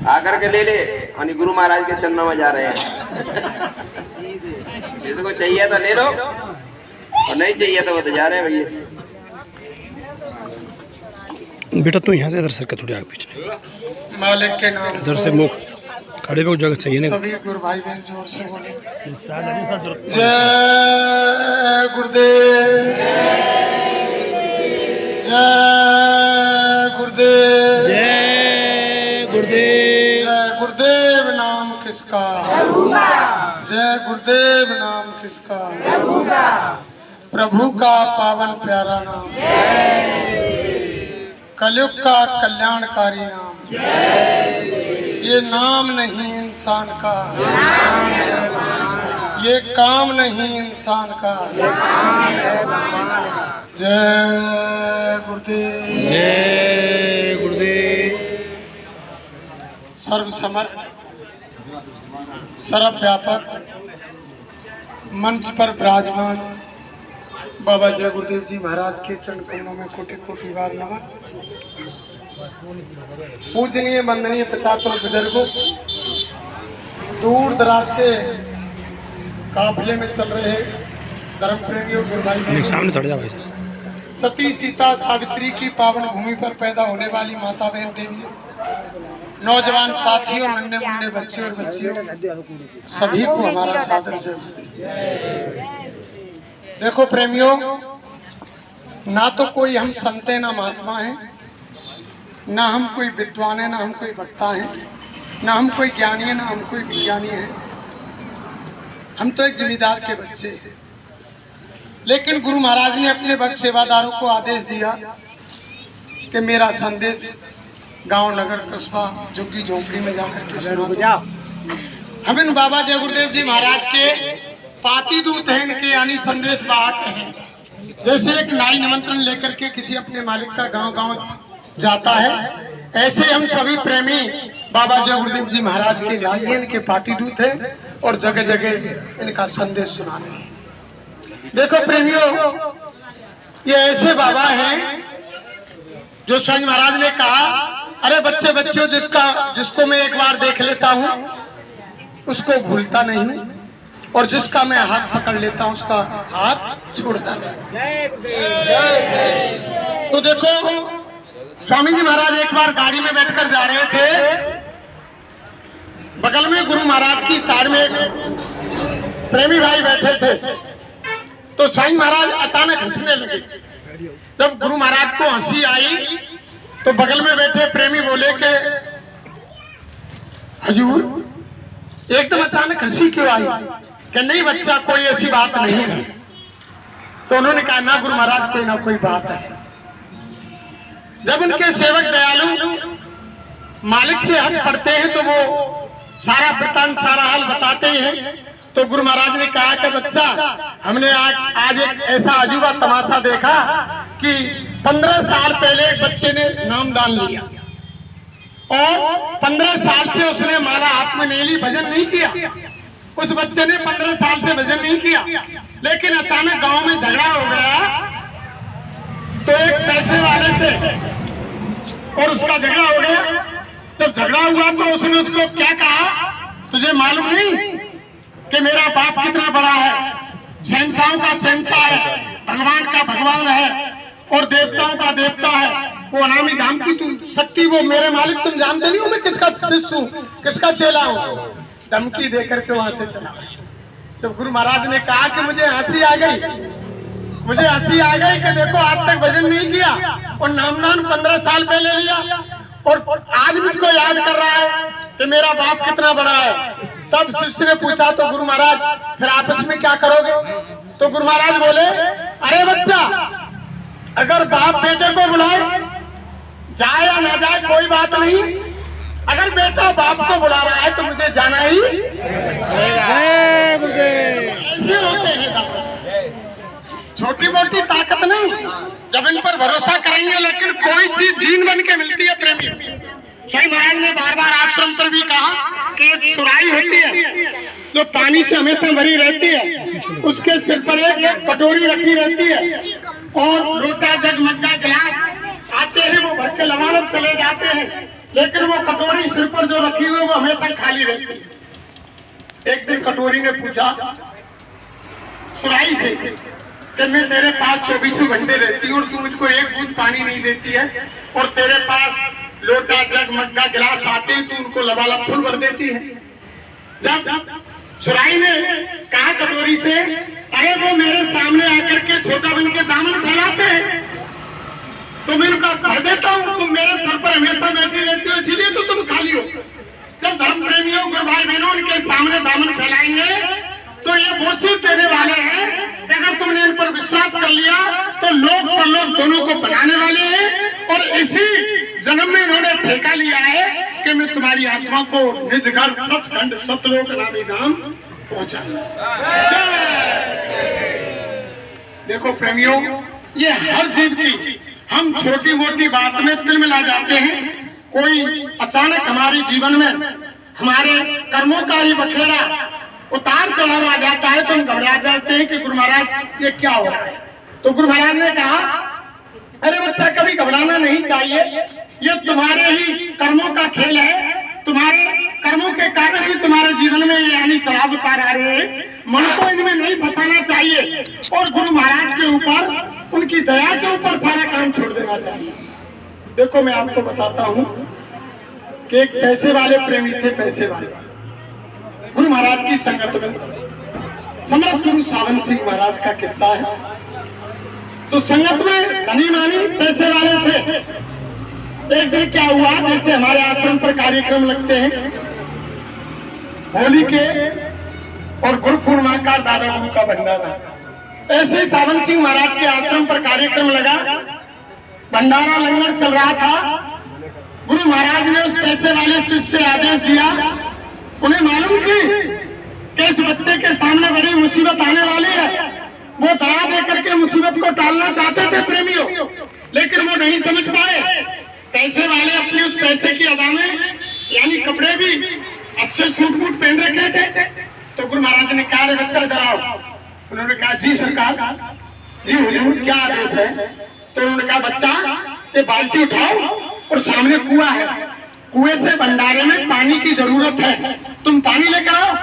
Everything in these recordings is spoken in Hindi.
आकर के ले ले। और गुरु महाराज के चरणों में जा रहे हैं। जिसको चाहिए तो ले लो और नहीं चाहिए तो वो तो जा रहे हैं भैया। बेटा तू यहाँ से इधर सर के थोड़ी आगे पीछे। मालिक के नाम इधर से मुख खड़े पे जगह चाहिए नहीं। सभी गुरु भाई बहन जोर से बोले जय गुरुदेव, जय गुरुदेव, जय गुरुदेव। जय गुरुदेव नाम किसका, जय गुरुदेव नाम किसका, प्रभु का पावन प्यारा नाम, कलयुग का कल्याणकारी नाम। ये नाम नहीं इंसान का, ये काम नहीं इंसान का। जय गुरुदेव, जय गुरुदेव। सर्वसमर्थ सर्वव्यापक मंच पर विराजमान बाबा जय गुरुदेव जी महाराज के चरण कमलों में कोटि कोटि बार नमन। पूजनीय वंदनीय पितातो बुजुर्गों, दूर दराज से काफिले में चल रहे धर्म प्रेमियों, गुरु भाई सामने थोड़ा जा भाई। सती सीता सावित्री की पावन भूमि पर पैदा होने वाली माता बहन देवी, नौजवान साथियों, नन्हे मुन्ने बच्चे और बच्चियों, सभी को हमारा सादर जय। देखो प्रेमियों, ना तो कोई हम संत है, ना महात्मा है, ना हम कोई विद्वान है, ना हम कोई वक्ता है, ना हम कोई ज्ञानी है, ना हम कोई विज्ञानी है। हम तो एक जमींदार के बच्चे हैं। लेकिन गुरु महाराज ने अपने भक्त सेवादारों को आदेश दिया कि मेरा संदेश गांव, नगर, कस्बा, झुग्गी झोंपड़ी में जाकर के सुनाओ। हम इन बाबा जय गुरुदेव जी महाराज के पाती दूत हैं, इनके यानी संदेश वाहक हैं। जैसे एक नाई निमंत्रण लेकर के किसी अपने मालिक का गांव-गांव जाता है, ऐसे हम सभी प्रेमी बाबा जय गुरुदेव जी महाराज के नाई हैं, इनके पाती दूत हैं और जगह जगह इनका संदेश सुना रहे हैं। देखो प्रेमियों, ये ऐसे बाबा हैं जो स्वयं महाराज ने कहा, अरे बच्चे बच्चों, जिसको मैं एक बार देख लेता हूँ उसको भूलता नहीं, और जिसका मैं हाथ पकड़ लेता हूँ उसका हाथ छोड़ता नहीं। तो देखो स्वामी जी महाराज एक बार गाड़ी में बैठकर जा रहे थे, बगल में गुरु महाराज की साइड में एक प्रेमी भाई बैठे थे। तो स्वामी महाराज अचानक हंसने लगे। जब गुरु महाराज को हंसी आई तो बगल में बैठे प्रेमी बोले कि हजूर एकदम अचानक हंसी क्यों आई? कि नहीं बच्चा, कोई ऐसी बात नहीं है। तो उन्होंने कहा, ना गुरु महाराज, कोई ना कोई बात है। जब उनके सेवक दयालु मालिक से हट पड़ते हैं तो वो सारा वृतांत, सारा हाल बताते हैं। तो गुरु महाराज ने कहा कि बच्चा, हमने आज एक ऐसा अजूबा तमाशा देखा कि 15 साल पहले एक बच्चे ने नामदान लिया और 15 साल से उसने माला हाथ में नहीं ली, भजन नहीं किया। उस बच्चे ने 15 साल से भजन नहीं किया, लेकिन अचानक गांव में झगड़ा हो गया तो एक पैसे वाले से और उसका झगड़ा हो गया। जब झगड़ा हुआ तो उसने उसको क्या कहा, तुझे मालूम नहीं कि मेरा बाप कितना बड़ा है, शहंशाहों का शहंशाह है, भगवान का भगवान है और देवताओं का देवता है, वो अनामी धाम की तू शक्ति, वो मेरे मालिक तुम जानते नहीं हो मैं किसका शिष्य हूँ, किसका चेला हूँ। धमकी देकर के वहां से चला। तो गुरु महाराज ने कहा कि मुझे हंसी आ गई कि देखो आज तक भजन नहीं किया और नामदान 15 साल पहले लिया और आज मुझको याद कर रहा है कि मेरा बाप कितना बड़ा है। तब शिष्य ने पूछा, तो गुरु महाराज फिर आप इसमें क्या करोगे? तो गुरु महाराज बोले, अरे बच्चा, अगर बाप बेटे को बुलाए, जाए या ना जाए कोई बात नहीं, अगर बेटा बाप को बुला रहा है तो मुझे जाना ही ऐसे होते हैं। छोटी मोटी ताकत नहीं, जब इन पर भरोसा करेंगे, लेकिन कोई चीज दीन बन के मिलती है प्रेमी। स्वामी महाराज ने बार बार आश्रम पर भी कहा कि एक सुराही होती है जो पानी से हमेशा भरी रहती है, उसके सिर पर एक कटोरी रखी रहती है और लोटा, जग, मग्गा, गिलास आते हैं, वो भर के लगा चले जाते हैं। लेकिन वो कटोरी सिर पर जो रखी हुई वो हमेशा खाली रहती है। एक दिन कटोरी ने पूछा सुराही से कि मैं तेरे पास 24 घंटे रहती हूँ और तू मुझको एक बूंद पानी नहीं देती है, और तेरे पास लोटा जग मग्गा गिलास आते हैं तू उनको लबालब फुल भर देती है। जब सुराही ने कहा कटोरी से, अरे वो मेरे सामने आकर के छोटा बन के दामन फैलाते हैं तो मैं उनका भर देता हूँ, तुम मेरे सर पर हमेशा बैठी रहती हो इसीलिए तो तुम खाली हो। जब धर्म प्रेमियों गुरु भाई बहनों उनके सामने दामन फैलाएंगे तो ये बोझ देने वाले हैं। अगर तुमने इन पर विश्वास कर लिया तो लोग परलोक दोनों को बनाने वाले हैं, और इसी जन्म में इन्होंने ठेका लिया है कि मैं तुम्हारी आत्मा को निज घर सचखंड सतलोक नामी धाम पहुंचा। देखो प्रेमियों, ये हर जीव की हम छोटी मोटी बात में तिल मिला जाते हैं। कोई अचानक हमारे जीवन में हमारे कर्मों का ही बखेड़ा उतार चढ़ाव आ जाता है तो हम घबरा जाते हैं कि गुरु महाराज ये क्या हो रहा है। तो गुरु महाराज ने कहा, अरे बच्चा कभी घबराना नहीं चाहिए, ये तुम्हारे ही कर्मों का खेल है, तुम्हारे कर्मों के कारण ही तुम्हारे जीवन में ये यानी चढ़ाव उतार आ रहे हैं। मन को इनमें नहीं फंसाना चाहिए और गुरु महाराज के ऊपर उनकी दया के ऊपर सारा काम छोड़ देना चाहिए। देखो मैं आपको बताता हूँ कि एक पैसे वाले प्रेमी थे, पैसे वाले गुरु महाराज की संगत में समर्थ गुरु सावन सिंह महाराज का किस्सा है। तो संगत में धनी मानी पैसे वाले थे। एक दिन क्या हुआ, जैसे हमारे आश्रम पर कार्यक्रम लगते हैं होली के और गुरु पूर्णिमा का दादा गुरु का भंडारा, ऐसे ही सावन सिंह महाराज के आश्रम पर कार्यक्रम लगा, भंडारा लंगर चल रहा था। गुरु महाराज ने उस पैसे वाले शिष्य से आदेश दिया, उन्हें मालूम थी कि इस बच्चे के सामने बड़ी मुसीबत आने वाली है। वो दया देकर के मुसीबत को टालना चाहते थे प्रेमियों, लेकिन वो नहीं समझ पाए। पैसे वाले अपने उस पैसे की अदा में यानी कपड़े भी अच्छे सूट बूट पहन रखे थे। तो गुरु महाराज ने कहा, अरे बच्चा इधर आओ। उन्होंने कहा, जी सरकार, जी हुजूर क्या आदेश है। तो उन्होंने कहा, बच्चा ये बाल्टी उठाओ और सामने कुआं है, कुएं से भंडारे में पानी की जरूरत है, तुम पानी लेकर आओ।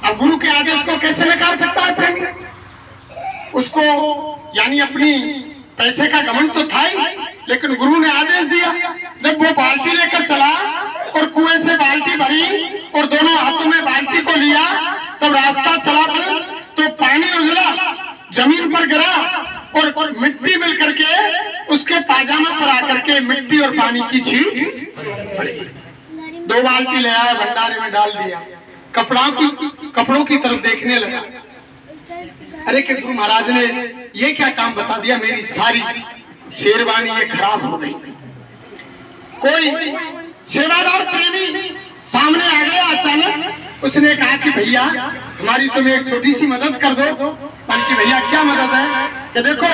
अब गुरु के आदेश को कैसे नकार सकता है प्रेमी? उसको यानी अपनी पैसे का घमंड तो था ही, लेकिन गुरु ने आदेश दिया। जब वो बाल्टी लेकर चला और कुएं से बाल्टी भरी और दोनों हाथों में बाल्टी को लिया, तब रास्ता चला तो पानी उजला जमीन पर गिरा और मिट्टी मिल करके उसके पाजामा पर आकर के मिट्टी और पानी की छींट पड़ी। 2 बाल्टी ले आया, भंडारे में डाल दिया, कपड़ों की तरफ देखने लगा। अरे कि गुरु महाराज ने ये क्या काम बता दिया, मेरी सारी शेरवानी ये खराब हो गई। कोई सेवादार प्रेमी सामने आ गया अचानक, उसने कहा कि भैया हमारी तुम्हें एक छोटी सी मदद कर दो। कि भैया क्या मदद है? कि देखो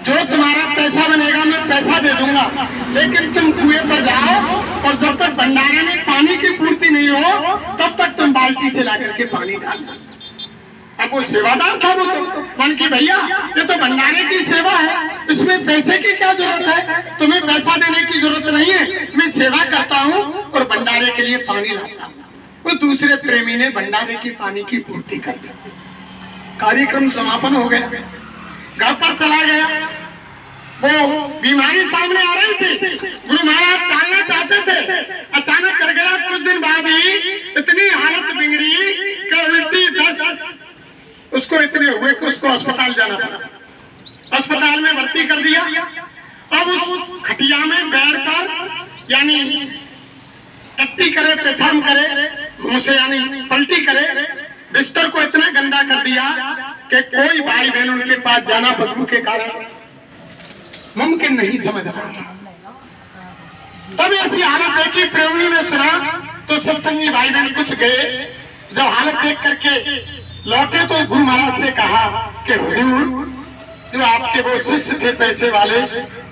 जो तुम्हारा पैसा बनेगा मैं पैसा दे दूंगा, लेकिन तुम कुएं पर जाओ और जब तक भंडारे में पानी की पूर्ति नहीं हो तब तक तुम बाल्टी से ला करके पानी डालना। अब वो सेवादार था, वो तो मन की भैया ये तो भंडारे की सेवा है, इसमें पैसे की क्या जरूरत है, तुम्हें पैसा देने की जरूरत नहीं है, मैं सेवा करता हूँ और भंडारे के लिए पानी लाता हूँ। वो दूसरे प्रेमी ने भंडारे की पानी की पूर्ति कर दी। कार्यक्रम समापन हो गया, घर पर चला गया। वो बीमारी सामने आ रही थी, गुरु महाराज टालना चाहते थे, अचानक कर गया। कुछ दिन बाद ही इतनी हालत बिगड़ी कि उल्टी दस्त उसको इतने हुए कि उसको अस्पताल जाना पड़ा। अस्पताल में भर्ती कर दिया। अब उस खटिया में बैठकर यानी टट्टी करे, पेशाब करे, मुंह से यानी पलटी करे, बिस्तर को इतना गंदा कर दिया कि कोई भाई बहन उनके पास जाना बदबू के कारण मुमकिन नहीं समझ रहा था। तब ऐसी हालत देखी, प्रेमी ने सुना तो सत्संगी भाई बहन कुछ गए। जब हालत देख करके लौटे तो गुरु महाराज से कहा कि हुजूर जो आपके वो शिष्य थे पैसे वाले,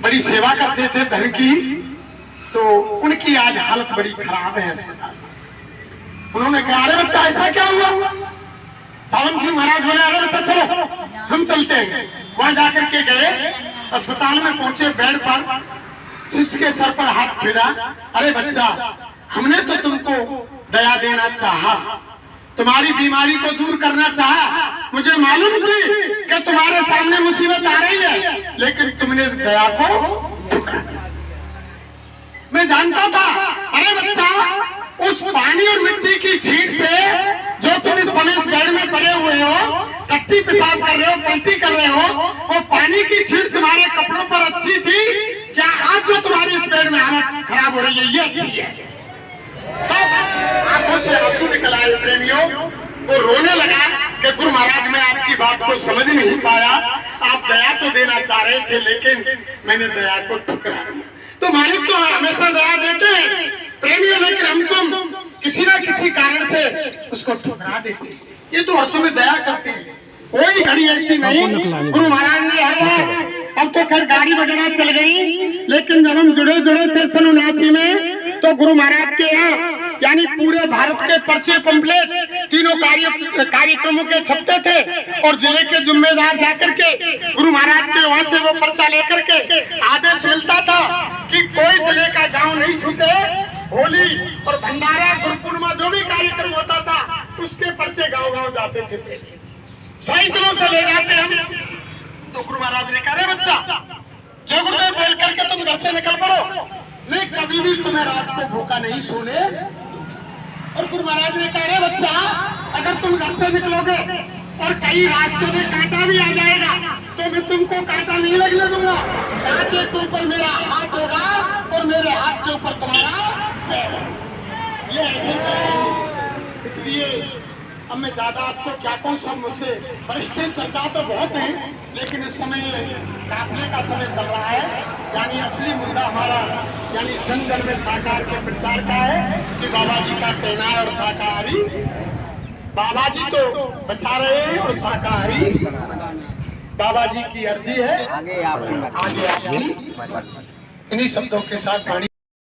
बड़ी सेवा करते थे धन की, तो उनकी आज हालत बड़ी खराब है अस्पताल में। उन्होंने कहा, अरे बच्चा ऐसा क्या हुआ? सावन सिंह महाराज बोले, अरे बच्चा चलो हम चलते हैं। वहां जाकर के गए, अस्पताल में पहुंचे, बेड पर शिष्य के सर पर हाथ फेरा, अरे बच्चा, हमने तो तुमको दया देना चाहा, तुम्हारी बीमारी को दूर करना चाहा, मुझे मालूम थी कि तुम्हारे सामने मुसीबत आ रही है, लेकिन तुमने दया को ठुकरा दिया। मैं जानता था, अरे बच्चा, उस पानी और मिट्टी की छींट से जो तुम इस समय इस बेड में पड़े हुए हो, टट्टी पेशाब कर रहे हो, पलटी कर रहे हो, वो पानी की छींट तुम्हारे कपड़ों पर अच्छी थी क्या? आज जो तुम्हारी इस बेड में हालत खराब हो रही है, ये अच्छी है। तब आंखों से आंसू निकल आए प्रेमियों, वो रोने लगा कि गुरु महाराज, मैं आपकी बात को समझ नहीं पाया, आप दया तो देना चाह रहे थे, लेकिन मैंने दया को ठुकरा दिया। तो मालिक तो हमेशा दया देते हैं प्रेमियों, लेकिन हम तुम किसी ना किसी कारण से उसको ठुकरा देते हैं। ये तो हर समय दया करते हैं, कोई घड़ी ऐसी नहीं। गुरु महाराज ने हर बार, अब तो खैर गाड़ी वगैरह चल गई, लेकिन जब हम जुड़े थे सन 79 में, तो गुरु महाराज के यहाँ यानी पूरे भारत के पर्चे पंपलेट तीनों कार्यक्रमों के छपते थे, और जिले के जिम्मेदार जाकर के गुरु महाराज के वहां से वो पर्चा लेकर के आदेश मिलता था कि कोई जिले का गांव नहीं छूटे। होली और भंडारा, गुरु पूर्णिमा, जो भी कार्यक्रम होता था, उसके पर्चे गाँव जाते थे, साइकिलों से ले जाते हम। तो गुरु महाराज ने कहा, अरे बच्चा, जो गुरुदेव बोल करके तुम घर से निकल पड़ो, मैं कभी भी तुम्हें रात को भूखा नहीं सोने। और गुरु महाराज ने कहा, अरे बच्चा, अगर तुम घर से निकलोगे और कहीं रास्ते में कांटा भी आ जाएगा, तो मैं तुमको कांटा नहीं लगने दूंगा। कांटे के ऊपर मेरा हाथ होगा और मेरे हाथ के ऊपर तुम्हारा पैर है। ये ऐसे करेंगे। इसलिए अब मैं ज्यादा आपको क्या कहूँ, सब मुझसे वरिष्ठ चर्चा तो बहुत है, लेकिन इस समय काफले का समय चल रहा है। यानी असली मुद्दा हमारा यानी जन जन में साकार के प्रचार का है कि बाबा जी का कहना है और शाकाहारी, बाबा जी तो बचा रहे हैं और शाकाहारी बाबा जी की अर्जी है। आगे आप इन्हीं शब्दों के साथ